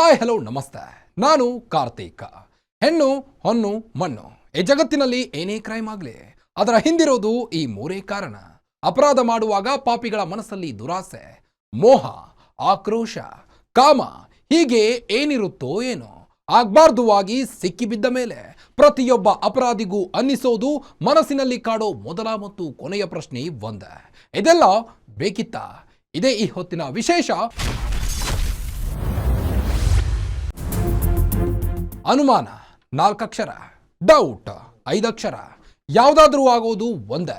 Hi hello ನಮಸ್ತೆ. ನಾನು ಕಾರ್ತಿಕ್. ಹೆಣ್ಣು ಹೊನ್ನು ಮಣ್ಣು, ಈ ಜಗತ್ತಿನಲ್ಲಿ ಏನೇ ಕ್ರೈಮ್ ಆಗಲಿ ಅದರ ಹಿಂದಿರೋದು ಈ ಮೂರೇ ಕಾರಣ. ಅಪರಾಧ ಮಾಡುವಾಗ ಪಾಪಿಗಳ ಮನಸ್ಸಲ್ಲಿ ದುರಾಸೆ, ಮೋಹ, ಆಕ್ರೋಶ, ಕಾಮ, ಹೀಗೆ ಏನಿರುತ್ತೋ ಏನೋ. ಆಗ್ಬಾರ್ದುವಾಗಿ ಸಿಕ್ಕಿಬಿದ್ದ ಮೇಲೆ ಪ್ರತಿಯೊಬ್ಬ ಅಪರಾಧಿಗೂ ಅನ್ನಿಸೋದು, ಮನಸ್ಸಿನಲ್ಲಿ ಕಾಡೋ ಮೊದಲ ಮತ್ತು ಕೊನೆಯ ಪ್ರಶ್ನೆ ಒಂದೇ, ಇದೆಲ್ಲ ಬೇಕಿತ್ತ? ಇದೇ ಈ ಹೊತ್ತಿನ ವಿಶೇಷ. ಅನುಮಾನ 4 ಅಕ್ಷರ, ಡೌಟ್ 5 ಅಕ್ಷರ, ಯಾವುದಾದ್ರೂ ಆಗೋದು ಒಂದೇ.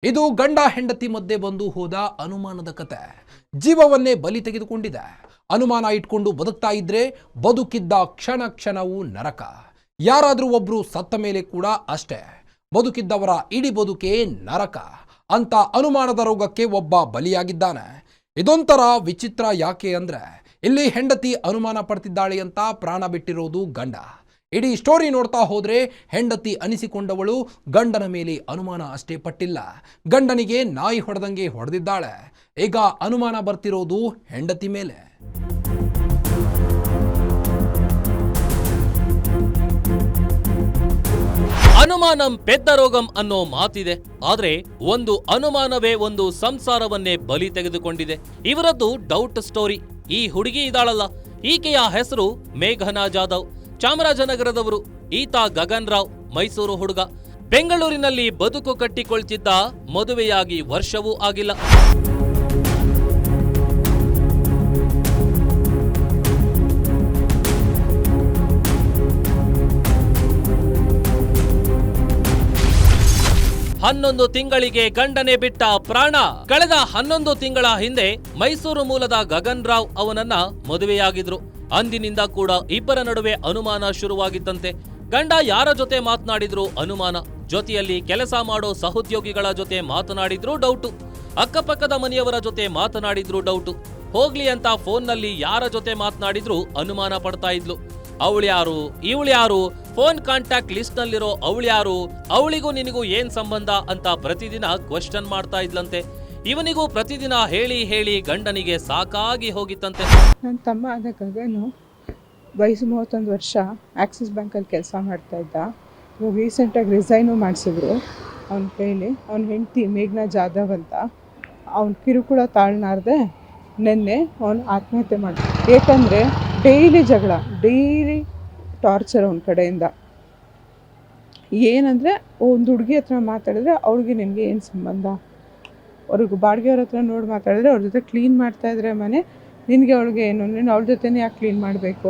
ಇದು ಗಂಡ ಹೆಂಡತಿ ಮಧ್ಯೆ ಬಂದು ಹೋದ ಅನುಮಾನದ ಕತೆ. ಜೀವವನ್ನೇ ಬಲಿ ತೆಗೆದುಕೊಂಡಿದೆ. ಅನುಮಾನ ಇಟ್ಕೊಂಡು ಬದುಕ್ತಾ ಇದ್ರೆ ಬದುಕಿದ್ದ ಕ್ಷಣ ಕ್ಷಣವೂ ನರಕ. ಯಾರಾದ್ರೂ ಒಬ್ರು ಸತ್ತ ಮೇಲೆ ಕೂಡ ಅಷ್ಟೇ, ಬದುಕಿದ್ದವರ ಇಡೀ ಬದುಕೇ ನರಕ ಅಂತ ಅನುಮಾನದ ರೋಗಕ್ಕೆ ಒಬ್ಬ ಬಲಿಯಾಗಿದ್ದಾನೆ. ಇದೊಂಥರ ವಿಚಿತ್ರ. ಯಾಕೆ ಅಂದ್ರೆ ಇಲ್ಲಿ ಹೆಂಡತಿ ಅನುಮಾನ ಪಡ್ತಿದ್ದಾಳೆ ಅಂತ ಪ್ರಾಣ ಬಿಟ್ಟಿರೋದು ಗಂಡ. ಇಡೀ ಸ್ಟೋರಿ ನೋಡ್ತಾ ಹೋದ್ರೆ ಹೆಂಡತಿ ಅನಿಸಿಕೊಂಡವಳು ಗಂಡನ ಮೇಲೆ ಅನುಮಾನ ಅಷ್ಟೇ ಪಟ್ಟಿಲ್ಲ, ಗಂಡನಿಗೆ ನಾಯಿ ಹೊಡೆದಂಗೆ ಹೊಡೆದಿದ್ದಾಳೆ. ಈಗ ಅನುಮಾನ ಬರ್ತಿರೋದು ಹೆಂಡತಿ ಮೇಲೆ. ಅನುಮಾನಂ ಪೆದ್ದ ರೋಗಂ ಅನ್ನೋ ಮಾತಿದೆ. ಆದ್ರೆ ಒಂದು ಅನುಮಾನವೇ ಒಂದು ಸಂಸಾರವನ್ನೇ ಬಲಿ ತೆಗೆದುಕೊಂಡಿದೆ. ಇವರದ್ದು ಡೌಟ್ ಸ್ಟೋರಿ. ಈ ಹುಡುಗಿ ಇದಾಳಲ್ಲ, ಈಕೆಯ ಹೆಸರು ಮೇಘನಾ ಜಾಧವ್. ಚಾಮರಾಜನಗರದವರು. ಈತ ಗಗನ್ ರಾವ್, ಮೈಸೂರು ಹುಡುಗ. ಬೆಂಗಳೂರಿನಲ್ಲಿ ಬದುಕು ಕಟ್ಟಿಕೊಳ್ತಿದ್ದ, ಮದುವೆಯಾಗಿ ವರ್ಷವೂ ಆಗಿಲ್ಲ. ಹನ್ನೊಂದು ತಿಂಗಳಿಗೆ ಗಂಡನೆ ಬಿಟ್ಟ ಪ್ರಾಣ. ಕಳೆದ 11 ತಿಂಗಳ ಹಿಂದೆ ಮೈಸೂರು ಮೂಲದ ಗಗನ್ ರಾವ್ ಅವನನ್ನ ಮದುವೆಯಾಗಿದ್ರು. ಅಂದಿನಿಂದ ಕೂಡ ಇಬ್ಬರ ನಡುವೆ ಅನುಮಾನ ಶುರುವಾಗಿತ್ತಂತೆ. ಗಂಡ ಯಾರ ಜೊತೆ ಮಾತನಾಡಿದ್ರು ಅನುಮಾನ, ಜೊತೆಯಲ್ಲಿ ಕೆಲಸ ಮಾಡೋ ಸಹೋದ್ಯೋಗಿಗಳ ಜೊತೆ ಮಾತನಾಡಿದ್ರು ಡೌಟು, ಅಕ್ಕಪಕ್ಕದ ಮನೆಯವರ ಜೊತೆ ಮಾತನಾಡಿದ್ರು ಡೌಟು. ಹೋಗ್ಲಿ ಅಂತ ಫೋನ್ನಲ್ಲಿ ಯಾರ ಜೊತೆ ಮಾತನಾಡಿದ್ರು ಅನುಮಾನ ಪಡ್ತಾ ಇದ್ಲು. ಅವಳ್ಯಾರು, ಇವಳ್ಯಾರು, ಫೋನ್ ಕಾಂಟ್ಯಾಕ್ಟ್ ಲಿಸ್ಟ್ ನಲ್ಲಿರೋ ಅವಳ್ಯಾರು, ಅವಳಿಗೂ ನಿನಗೂ ಏನ್ ಸಂಬಂಧ ಅಂತ ಪ್ರತಿದಿನ ಕ್ವಶನ್ ಮಾಡ್ತಾ ಇದ್ಲಂತೆ. ಇವನಿಗೂ ಪ್ರತಿದಿನ ಹೇಳಿ ಹೇಳಿ ಗಂಡನಿಗೆ ಸಾಕಾಗಿ ಹೋಗಿತ್ತಂತೆ. ನನ್ನ ತಮ್ಮ ಆದ ಗಗನು ವಯಸ್ಸು 31 ವರ್ಷ, ಆಕ್ಸಿಸ್ ಬ್ಯಾಂಕಲ್ಲಿ ಕೆಲಸ ಮಾಡ್ತಾ ಇದ್ದ. ಇವಾಗ ರೀಸೆಂಟಾಗಿ ರಿಸೈನು ಮಾಡಿಸಿದ್ರು ಅವನ ಕೈಲಿ. ಅವನ ಹೆಂಡತಿ ಮೇಘನಾ ಜಾಧವ್ ಅಂತ. ಅವನ ಕಿರುಕುಳ ತಾಳ್ನಾರ್ದೆ ನಿನ್ನೆ ಅವನು ಆತ್ಮಹತ್ಯೆ ಮಾಡಿದ. ಏಕೆಂದರೆ ಡೈಲಿ ಜಗಳ, ಡೈಲಿ ಟಾರ್ಚರ್ ಅವನ ಕಡೆಯಿಂದ. ಏನಂದರೆ ಒಂದು ಹುಡುಗಿ ಹತ್ರ ಮಾತಾಡಿದ್ರೆ ಅವ್ರಿಗೆ ನಿನಗೆ ಏನು ಸಂಬಂಧ, ಅವ್ರಿಗೆ ಬಾಡಿಗೆಯವ್ರ ಹತ್ರ ನೋಡಿ ಮಾತಾಡಿದ್ರೆ ಅವ್ರ ಜೊತೆ ಕ್ಲೀನ್ ಮಾಡ್ತಾಯಿದ್ರೆ ಮನೆ, ನಿನಗೆ ಅವಳಿಗೆ ಏನು, ನೀನು ಅವಳ ಜೊತೆನೇ ಯಾಕೆ ಕ್ಲೀನ್ ಮಾಡಬೇಕು.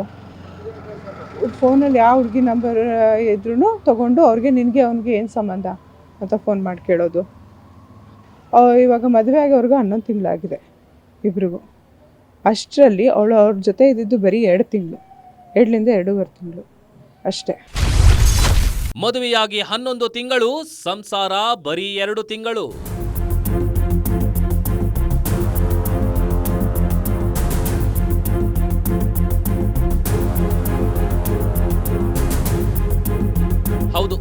ಫೋನಲ್ಲಿ ಯಾವ ಹುಡುಗಿ ನಂಬರ್ ಇದ್ರೂ ತೊಗೊಂಡು ಅವ್ರಿಗೆ ನಿನಗೆ ಅವನಿಗೆ ಏನು ಸಂಬಂಧ ಅಂತ ಫೋನ್ ಮಾಡಿ ಕೇಳೋದು. ಇವಾಗ ಮದುವೆ ಆಗೋವ್ರಿಗೂ 11 ತಿಂಗಳಾಗಿದೆ ಇಬ್ರಿಗೂ. ಅಷ್ಟರಲ್ಲಿ ಅವ್ರ ಜೊತೆ ಇದ್ದಿದ್ದು ಬರೀ 2 ತಿಂಗಳು, 2ರಿಂದ 2.5 ತಿಂಗಳು ಅಷ್ಟೇ. ಮದುವೆಯಾಗಿ 11 ತಿಂಗಳು, ಸಂಸಾರ ಬರೀ 2 ತಿಂಗಳು. ಹೌದು,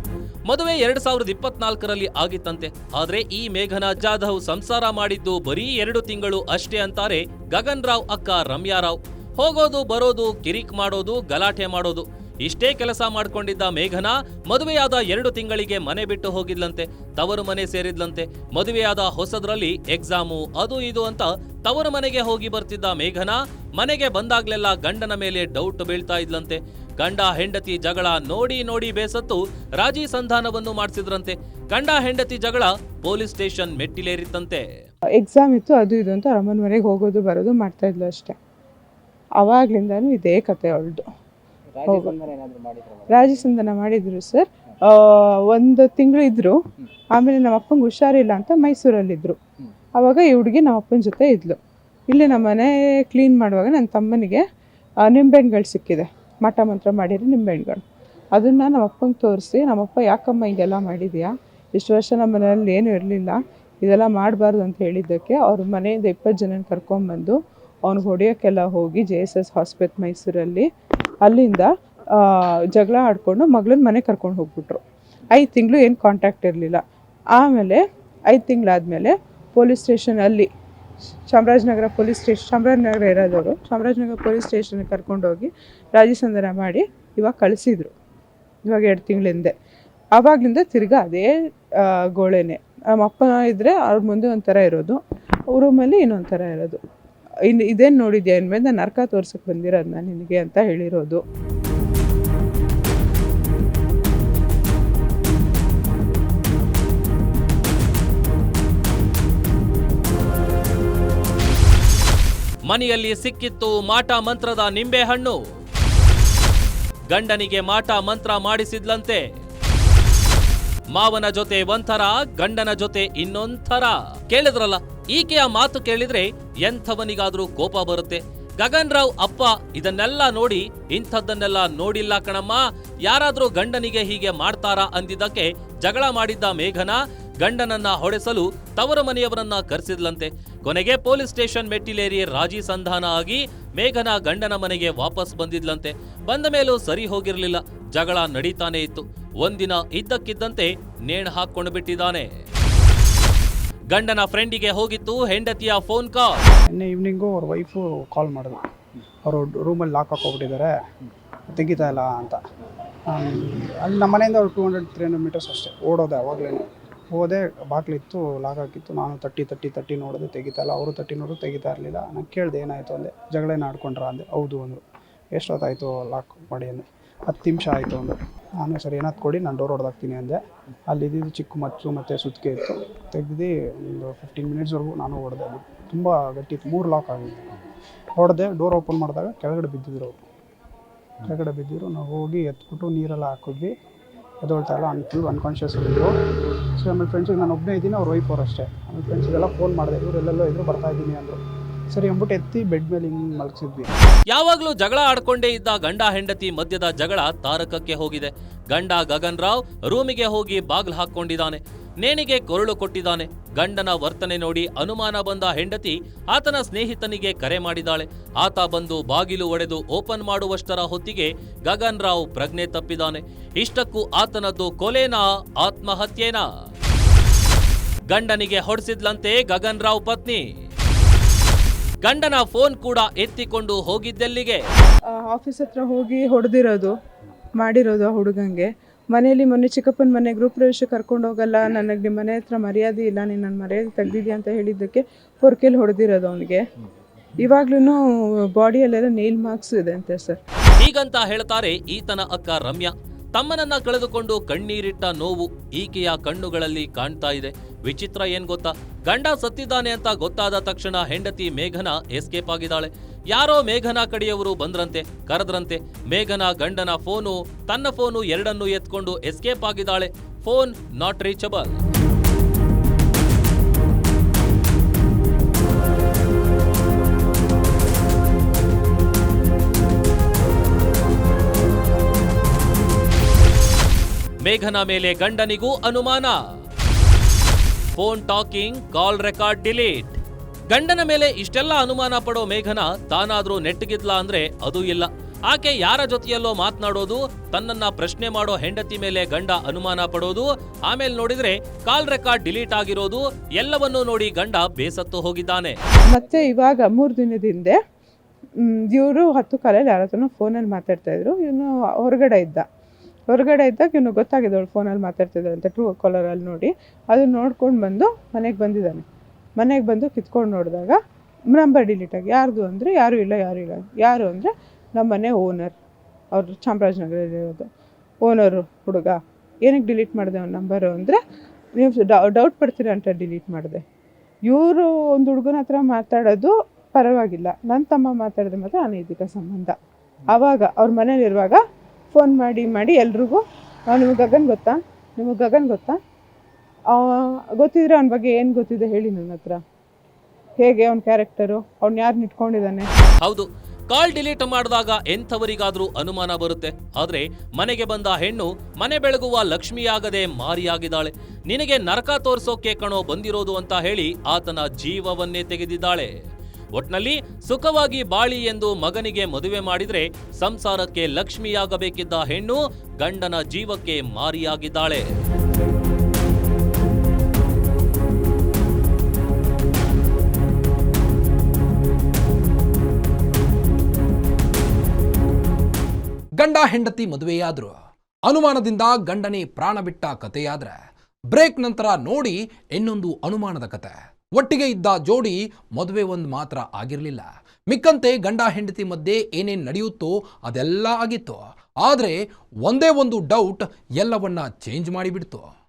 ಮದುವೆ 2024ರಲ್ಲಿ ಆಗಿತ್ತಂತೆ. ಆದ್ರೆ ಈ ಮೇಘನಾ ಜಾಧವ್ ಸಂಸಾರ ಮಾಡಿದ್ದು ಬರೀ 2 ತಿಂಗಳು ಅಷ್ಟೇ ಅಂತಾರೆ ಗಗನ್ ರಾವ್ ಅಕ್ಕ ರಮ್ಯಾ ರಾವ್. ಹೋಗೋದು ಬರೋದು, ಕಿರಿಕ್ ಮಾಡೋದು, ಗಲಾಟೆ ಮಾಡೋದು, ಇಷ್ಟೇ ಕೆಲಸ ಮಾಡ್ಕೊಂಡಿದ್ದ ಮೇಘನಾ ಮದುವೆಯಾದ 2 ತಿಂಗಳಿಗೆ ಮನೆ ಬಿಟ್ಟು ಹೋಗಿದ್ಲಂತೆ. ತವರು ಮನೆ ಸೇರಿದ್ಲಂತೆ. ಮದುವೆಯಾದ ಹೊಸದ್ರಲ್ಲಿ ಎಕ್ಸಾಮು ಅದು ಇದು ಅಂತ ತವರು ಮನೆಗೆ ಹೋಗಿ ಬರ್ತಿದ್ದ ಮೇಘನಾ ಮನೆಗೆ ಬಂದಾಗ್ಲೆಲ್ಲ ಗಂಡನ ಮೇಲೆ ಡೌಟ್ ಬೀಳ್ತಾ ಇದ್ಲಂತೆ. ಗಂಡ ಹೆಂಡತಿ ಜಗಳ ನೋಡಿ ನೋಡಿ ಬೇಸತ್ತು ರಾಜಿ ಸಂಧಾನವನ್ನು ಮಾಡಿಸಿದ್ರಂತೆ. ಗಂಡ ಹೆಂಡತಿ ಜಗಳ ಪೊಲೀಸ್ ಸ್ಟೇಷನ್ ಮೆಟ್ಟಿಲೇರಿತ್ತಂತೆ. ಎಕ್ಸಾಮ್ ಇತ್ತು, ಅದು ಇದು ಅಂತ ಅಮ್ಮನ ಮನೆಗೆ ಹೋಗೋದು ಬರೋದು ಮಾಡ್ತಾ ಇದ್ಲು ಅಷ್ಟೇ. ಅವಾಗ್ಲಿಂದಾನು ಇದೇ ಕತೆ ಅವಳದು. ರಾಜಿ ಸಂಧಾನ ಮಾಡಿದ್ರು ಸರ್. 1 ತಿಂಗಳು ಇದ್ರು. ಆಮೇಲೆ ನಮ್ಮ ಅಪ್ಪಂಗೆ ಹುಷಾರಿಲ್ಲ ಅಂತ ಮೈಸೂರಲ್ಲಿದ್ದರು. ಆವಾಗ ಈ ಹುಡುಗಿ ನಮ್ಮ ಅಪ್ಪನ ಜೊತೆ ಇದ್ಲು. ಇಲ್ಲಿ ನಮ್ಮ ಮನೆ ಕ್ಲೀನ್ ಮಾಡುವಾಗ ನನ್ನ ತಮ್ಮನಿಗೆ ನಿಂಬೆಹಣ್ಣುಗಳು ಸಿಕ್ಕಿದೆ, ಮಠ ಮಂತ್ರ ಮಾಡಿರಿ ನಿಂಬೆಹಣ್ಣುಗಳು. ಅದನ್ನು ನಮ್ಮ ಅಪ್ಪಂಗೆ ತೋರಿಸಿ, ನಮ್ಮಪ್ಪ ಯಾಕಮ್ಮ ಹಿಂಗೆಲ್ಲ ಮಾಡಿದ್ಯಾ, ಇಷ್ಟು ವರ್ಷ ನಮ್ಮ ಮನೆಯಲ್ಲಿ ಏನೂ ಇರಲಿಲ್ಲ, ಇದೆಲ್ಲ ಮಾಡಬಾರ್ದು ಅಂತ ಹೇಳಿದ್ದಕ್ಕೆ ಅವ್ರ ಮನೆಯಿಂದ 20 ಜನ ಕರ್ಕೊಂಬಂದು ಅವ್ನಿಗೆ ಹೊಡೆಯೋಕ್ಕೆಲ್ಲ ಹೋಗಿ JSS ಹಾಸ್ಪಿಟಲ್ ಮೈಸೂರಲ್ಲಿ, ಅಲ್ಲಿಂದ ಜಗಳ ಆಡಿಕೊಂಡು ಮಗಳನ್ನ ಮನೆಗೆ ಕರ್ಕೊಂಡು ಹೋಗ್ಬಿಟ್ರು. 5 ತಿಂಗಳು ಏನು ಕಾಂಟ್ಯಾಕ್ಟ್ ಇರಲಿಲ್ಲ. ಆಮೇಲೆ 5 ತಿಂಗಳಾದಮೇಲೆ ಪೊಲೀಸ್ ಸ್ಟೇಷನಲ್ಲಿ ಚಾಮರಾಜನಗರ ಪೊಲೀಸ್ ಸ್ಟೇಷನ್, ಚಾಮರಾಜನಗರ ಇರೋದವರು, ಚಾಮರಾಜನಗರ ಪೊಲೀಸ್ ಸ್ಟೇಷನ್ಗೆ ಕರ್ಕೊಂಡೋಗಿ ರಾಜಿ ಸಂಧಾನ ಮಾಡಿ ಇವಾಗ ಕಳಿಸಿದ್ರು. ಇವಾಗ 2 ತಿಂಗಳ ಹಿಂದೆ. ಆವಾಗಲಿಂದ ತಿರ್ಗಾ ಅದೇ ಗೋಳೆನೆ. ನಮ್ಮ ಅಪ್ಪ ಇದ್ದರೆ ಅವ್ರ ಮುಂದೆ ಒಂಥರ ಇರೋದು, ರೂಮಲ್ಲಿ ಇನ್ನೊಂದು ಥರ ಇರೋದು. ಇದೇನು ನೋಡಿದ್ಯಾ ಅಂದಮೇಲೆ ನಾನು ನರಕ ತೋರ್ಸಕ್ಕೆ ಬಂದಿರೋದು ನಾನು ನಿನಗೆ ಅಂತ ಹೇಳಿರೋದು. ಮನೆಯಲ್ಲಿ ಸಿಕ್ಕಿತ್ತು ಮಾಟ ಮಂತ್ರದ ನಿಂಬೆಹಣ್ಣು. ಗಂಡನಿಗೆ ಮಾಟ ಮಂತ್ರ ಮಾಡಿಸಿದ್ಲಂತೆ. ಮಾವನ ಜೊತೆ ಒಂಥರ, ಗಂಡನ ಜೊತೆ ಇನ್ನೊಂಥರ. ಕೇಳಿದ್ರಲ್ಲ, ಈಕೆಯ ಮಾತು ಕೇಳಿದ್ರೆ ಎಂಥವನಿಗಾದ್ರೂ ಕೋಪ ಬರುತ್ತೆ. ಗಗನ್ ರಾವ್ ಅಪ್ಪ ಇದನ್ನೆಲ್ಲ ನೋಡಿ, ಇಂಥದ್ದನ್ನೆಲ್ಲ ನೋಡಿಲ್ಲ ಕಣಮ್ಮ, ಯಾರಾದ್ರೂ ಗಂಡನಿಗೆ ಹೀಗೆ ಮಾಡ್ತಾರಾ ಅಂದಿದ್ದಕ್ಕೆ ಜಗಳ ಮಾಡಿದ್ದ ಮೇಘನಾ ಗಂಡನನ್ನ ಹೊಡೆಸಲು ತವರ ಮನೆಯವರನ್ನ ಕರೆಸಿದ್ಲಂತೆ. ಕೊನೆಗೆ ಪೊಲೀಸ್ ಸ್ಟೇಷನ್ ಮೆಟ್ಟಿಲೇರಿ ರಾಜಿ ಸಂಧಾನ ಆಗಿ ಮೇಘನಾ ಗಂಡನ ಮನೆಗೆ ವಾಪಸ್ ಬಂದಿದ್ಲಂತೆ. ಬಂದ ಮೇಲೂ ಸರಿ ಹೋಗಿರ್ಲಿಲ್ಲ, ಜಗಳ ನಡೀತಾನೆ ಇತ್ತು. ಒಂದಿನ ಇದ್ದಕ್ಕಿದ್ದಂತೆ ನೇಣು ಹಾಕೊಂಡು ಬಿಟ್ಟಿದ್ದಾನೆ. ಗಂಡನ ಫ್ರೆಂಡಿಗೆ ಹೋಗಿತ್ತು ಹೆಂಡತಿಯ ಫೋನ್ ಕಾಲ್. ನಿನ್ನೆ ಈವ್ನಿಂಗು ಅವ್ರ ವೈಫು ಕಾಲ್ ಮಾಡಿದ್ರು, ಅವರು ರೂಮಲ್ಲಿ ಲಾಕ್ ಹಾಕೋಗ್ಬಿಟ್ಟಿದ್ದಾರೆ, ತೆಗಿತಾ ಇಲ್ಲ ಅಂತ. ಅಲ್ಲಿ ನಮ್ಮ ಮನೆಯಿಂದ ಅವ್ರು 200-300 ಮೀಟರ್ಸ್ ಅಷ್ಟೇ. ಓಡೋದೆ, ಅವಾಗಲೇ ಹೋದೆ, ಬಾಗಿಲಿತ್ತು, ಲಾಕ್ ಹಾಕಿತ್ತು. ನಾನು ತಟ್ಟಿ ನೋಡಿದೆ, ತೆಗಿತಾ ಇಲ್ಲ. ಅವರು ತಟ್ಟಿ ನೋಡಿದ್ರು, ತೆಗಿತಾ ಇರಲಿಲ್ಲ. ನಾನು ಕೇಳಿದೆ ಏನಾಯಿತು ಅಂದೆ. ಜಗಳ ಏನು ಆಡ್ಕೊಂಡ್ರ ಅಂದೆ. ಹೌದು ಅಂದರು. ಎಷ್ಟೊತ್ತಾಯಿತು ಲಾಕ್ ಮಾಡಿ ಅಂದೆ. 10 ನಿಮಿಷ ಆಯಿತು ಅಂದರು. ನಾನು ಸರಿ ಏನಾದ್ರು ಕೊಡಿ, ನಾನು ಡೋರ್ ಹೊಡೆದಾಕ್ತೀನಿ ಅಂದೆ. ಅಲ್ಲಿದ್ದು ಚಿಕ್ಕ ಮಚ್ಚು ಮತ್ತು ಸುತ್ತಿಗೆ ಇತ್ತು, ತೆಗ್ದು ಒಂದು 15 ಮಿನಿಟ್ಸ್ವರೆಗೂ ನಾನು ಹೊಡೆದೆ. ಅದು ತುಂಬ ಗಟ್ಟಿ ಇತ್ತು, 3 ಲಾಕ್ ಆಗಿತ್ತು. ಹೊಡೆದೆ, ಡೋರ್ ಓಪನ್ ಮಾಡಿದಾಗ ಕೆಳಗಡೆ ಬಿದ್ದಿದ್ರು ಅವರು. ಕೆಳಗಡೆ ಬಿದ್ದಿದ್ರು. ನಾವು ಹೋಗಿ ಎತ್ಬಿಟ್ಟು ನೀರೆಲ್ಲ ಹಾಕಿದ್ವಿ. ಎದೊಳ್ತಾ ಇಲ್ಲ, ಫುಲ್ ಅನ್ಕಾನ್ಷಿಯಸ್ ಇದ್ದರು. ಸೊ ಆಮೇಲೆ ಫ್ರೆಂಡ್ಸಿಗೆ ನಾನು ಒಬ್ಬನೇ ಇದ್ದೀನಿ, ಅವ್ರ ವೈಫ್ ಅವ್ರು ಅಷ್ಟೇ. ಆಮೇಲೆ ಫ್ರೆಂಡ್ಸಿಗೆಲ್ಲ ಫೋನ್ ಮಾಡಿದೆ, ಇವರೆಲ್ಲೆಲ್ಲೋ ಇದ್ರು, ಬರ್ತಾ ಇದ್ದೀನಿ ಅಂದರು. ಸರಿ ಅಂದ್ಬಿಟ್ಟು ಎತ್ತಿ ಬೆಡ್ ಮೇಲೆ ಹಿಂಗೆ ಮಲಗಿಸಿದ್ವಿ. ಯಾವಾಗ್ಲೂ ಜಗಳ ಆಡ್ಕೊಂಡೇ ಇದ್ದ ಗಂಡ ಹೆಂಡತಿ ಮಧ್ಯದ ಜಗಳ ತಾರಕಕ್ಕೆ ಹೋಗಿದೆ. ಗಂಡ ಗಗನ್ ರಾವ್ ರೂಮಿಗೆ ಹೋಗಿ ಬಾಗ್ಲು ಹಾಕೊಂಡಿದ್ದಾನೆ. ನೇಣಿಗೆ ಕೊರಳು ಕೊಟ್ಟಿದ್ದಾನೆ. ಗಂಡನ ವರ್ತನೆ ನೋಡಿ ಅನುಮಾನ ಬಂದ ಹೆಂಡತಿ ಆತನ ಸ್ನೇಹಿತನಿಗೆ ಕರೆ ಮಾಡಿದಾಳೆ. ಆತ ಬಂದು ಬಾಗಿಲು ಒಡೆದು ಓಪನ್ ಮಾಡುವಷ್ಟರ ಹೊತ್ತಿಗೆ ಗಗನ್ ರಾವ್ ಪ್ರಜ್ಞೆ ತಪ್ಪಿದ್ದಾನೆ. ಇಷ್ಟಕ್ಕೂ ಆತನದ್ದು ಕೊಲೆನಾ, ಆತ್ಮಹತ್ಯೆನಾ? ಗಂಡನಿಗೆ ಹೊಡೆಸಿದ್ಲಂತೆ ಗಗನ್ ರಾವ್ ಪತ್ನಿ. ಗಂಡನ ಫೋನ್ ಕೂಡ ಎತ್ತಿಕೊಂಡು ಹೋಗಿದ್ದೆಲ್ಲಿಗೆ? ಆಫೀಸ್ ಹತ್ರ ಹೋಗಿ ಹೊಡೆದಿರೋದು ಮಾಡಿರೋದು ಆ ಹುಡುಗಂಗೆ. ಮನೇಲಿ ಮೊನ್ನೆ ಚಿಕ್ಕಪ್ಪನ ಮನೆ ಗೃಹ ಪ್ರವೇಶ ಕರ್ಕೊಂಡು ಹೋಗಲ್ಲ, ನನಗೆ ನಿಮ್ಮ ಮನೆ ಹತ್ರ ಮರ್ಯಾದೆ ಇಲ್ಲ, ನೀನು ನನ್ನ ಮರ್ಯಾದೆ ತೆಗ್ದಿದ್ಯಾ ಅಂತ ಹೇಳಿದ್ದಕ್ಕೆ ಪೊರ್ಕೆಲಿ ಹೊಡೆದಿರೋದು ಅವನಿಗೆ. ಇವಾಗ್ಲೂ ಬಾಡಿಯಲ್ಲೆಲ್ಲ ನೇಲ್ ಮಾರ್ಕ್ಸ್ ಇದೆ ಅಂತೆ ಸರ್. ಹೀಗಂತ ಹೇಳ್ತಾರೆ ಈತನ ಅಕ್ಕ ರಮ್ಯಾ. ತಮ್ಮನನ್ನ ಕಳೆದುಕೊಂಡು ಕಣ್ಣೀರಿಟ್ಟ ನೋವು ಈಕೆಯ ಕಣ್ಣುಗಳಲ್ಲಿ ಕಾಣ್ತಾ ಇದೆ. ವಿಚಿತ್ರ ಏನ್ ಗೊತ್ತಾ, ಗಂಡ ಸತ್ತಿದ್ದಾನೆ ಅಂತ ಗೊತ್ತಾದ ತಕ್ಷಣ ಹೆಂಡತಿ ಮೇಘನಾ ಎಸ್ಕೇಪ್ ಆಗಿದ್ದಾಳೆ. ಯಾರೋ ಮೇಘನಾ ಕಡೆಯವರು ಬಂದ್ರಂತೆ, ಕರೆದ್ರಂತೆ. ಮೇಘನಾ ಗಂಡನ ಫೋನು, ತನ್ನ ಫೋನು ಎರಡನ್ನೂ ಎತ್ಕೊಂಡು ಎಸ್ಕೇಪ್ ಆಗಿದ್ದಾಳೆ. Phone not reachable. ಮೇಘನಾ ಮೇಲೆ ಗಂಡನಿಗೂ ಅನುಮಾನ. Phone talking, call record delete. ಗಂಡನ ಮೇಲೆ ಇಷ್ಟೆಲ್ಲ ಅನುಮಾನ ಪಡೋ ಮೇಘನಾ ತಾನಾದ್ರೂ ನೆಟ್ಟಗಿದ್ಲಾ ಅಂದ್ರೆ ಅದೂ ಇಲ್ಲ. ಆಕೆ ಯಾರ ಜೊತೆಯಲ್ಲೋ ಮಾತನಾಡೋದು, ತನ್ನನ್ನ ಪ್ರಶ್ನೆ ಮಾಡೋ ಹೆಂಡತಿ ಮೇಲೆ ಗಂಡ ಅನುಮಾನ ಪಡೋದು, ಆಮೇಲೆ ನೋಡಿದ್ರೆ ಕಾಲ್ ರೆಕಾರ್ಡ್ ಡಿಲೀಟ್ ಆಗಿರೋದು, ಎಲ್ಲವನ್ನೂ ನೋಡಿ ಗಂಡ ಬೇಸತ್ತು ಹೋಗಿದ್ದಾನೆ. ಮತ್ತೆ ಇವಾಗ 3 ದಿನದ ಹಿಂದೆ ಇವರು 10 ಕಾಲಲ್ಲಿ ಯಾರ ಹತ್ರನೂ ಫೋನಲ್ಲಿ ಮಾತಾಡ್ತಾ ಇದ್ರು. ಇವನು ಹೊರಗಡೆ ಇದ್ದಾಗ ಇವನು ಗೊತ್ತಾಗಿದೆ ಅವಳು ಫೋನಲ್ಲಿ ಮಾತಾಡ್ತಿದ್ದಾಳೆ ಅಂತ ಟ್ರೂ ಕಾಲರಲ್ಲಿ ನೋಡಿ. ಅದು ನೋಡ್ಕೊಂಡು ಬಂದು ಮನೆಗೆ ಬಂದಿದ್ದಾನೆ. ಮನೆಗೆ ಬಂದು ಕಿತ್ಕೊಂಡು ನೋಡಿದಾಗ ನಂಬರ್ ಡಿಲೀಟ್ ಆಗಿ. ಯಾರ್ದು ಅಂದರೆ ಯಾರೂ ಇಲ್ಲ. ಯಾರು ಅಂದರೆ ನಮ್ಮ ಮನೆ ಓನರ್, ಅವರು ಚಾಮರಾಜನಗರಲ್ಲಿರೋದು ಓನರು ಹುಡುಗ. ಏನಕ್ಕೆ ಡಿಲೀಟ್ ಮಾಡಿದೆ ಅವ್ನ ನಂಬರು ಅಂದರೆ, ನೀವು ಡೌಟ್ ಪಡ್ತೀರ ಅಂತ ಡಿಲೀಟ್ ಮಾಡಿದೆ. ಇವರು ಒಂದು ಹುಡುಗನ ಹತ್ರ ಮಾತಾಡೋದು ಪರವಾಗಿಲ್ಲ, ನನ್ನ ತಮ್ಮ ಮಾತಾಡಿದ್ರೆ ಮಾತ್ರ ಅನೈತಿಕ ಸಂಬಂಧ. ಆವಾಗ ಅವ್ರ ಮನೇಲಿರುವಾಗ ಫೋನ್ ಮಾಡಿ ಎಲ್ರಿಗೂ ನಿಮಗೆ ಗಗನ್ ಗೊತ್ತಾ ಗೊತ್ತಿದ್ರೆ ಅವನ ಬಗ್ಗೆ ಏನು ಗೊತ್ತಿದೆ ಹೇಳಿ ನನ್ನ ಹತ್ರ, ಹೇಗೆ ಅವನ ಕ್ಯಾರೆಕ್ಟರು, ಅವ್ನು ಯಾರನ್ನ ಇಟ್ಕೊಂಡಿದ್ದಾನೆ. ಹೌದು, ಕಾಲ್ ಡಿಲೀಟ್ ಮಾಡಿದಾಗ ಎಂಥವರಿಗಾದ್ರೂ ಅನುಮಾನ ಬರುತ್ತೆ. ಆದ್ರೆ ಮನೆಗೆ ಬಂದ ಹೆಣ್ಣು ಮನೆ ಬೆಳಗುವ ಲಕ್ಷ್ಮಿಯಾಗದೆ ಮಾರಿಯಾಗಿದ್ದಾಳೆ. ನಿನಗೆ ನರಕ ತೋರ್ಸೋಕೆ ಕಣೋ ಬಂದಿರೋದು ಅಂತ ಹೇಳಿ ಆತನ ಜೀವವನ್ನೇ ತೆಗೆದಿದ್ದಾಳೆ. ಒಟ್ನಲ್ಲಿ ಸುಖವಾಗಿ ಬಾಳಿ ಎಂದು ಮಗನಿಗೆ ಮದುವೆ ಮಾಡಿದ್ರೆ ಸಂಸಾರಕ್ಕೆ ಲಕ್ಷ್ಮಿಯಾಗಬೇಕಿದ್ದ ಹೆಣ್ಣು ಗಂಡನ ಜೀವಕ್ಕೆ ಮಾರಿಯಾಗಿದ್ದಾಳೆ. ಗಂಡ ಹೆಂಡತಿ ಮದುವೆಯಾದ್ರು, ಅನುಮಾನದಿಂದ ಗಂಡನೇ ಪ್ರಾಣ ಬಿಟ್ಟ ಕಥೆಯಾದ್ರೆ, ಬ್ರೇಕ್ ನಂತರ ನೋಡಿ ಇನ್ನೊಂದು ಅನುಮಾನದ ಕತೆ. ಒಟ್ಟಿಗೆ ಇದ್ದ ಜೋಡಿ ಮದುವೆ ಒಂದು ಮಾತ್ರ ಆಗಿರಲಿಲ್ಲ. ಮಿಕ್ಕಂತೆ ಗಂಡ ಹೆಂಡತಿ ಮಧ್ಯೆ ಏನೇನು ನಡೆಯುತ್ತೋ ಅದೆಲ್ಲ ಆಗಿತ್ತು. ಆದರೆ ಒಂದೇ ಒಂದು ಡೌಟ್ ಎಲ್ಲವನ್ನ ಚೇಂಜ್ ಮಾಡಿಬಿಡ್ತು.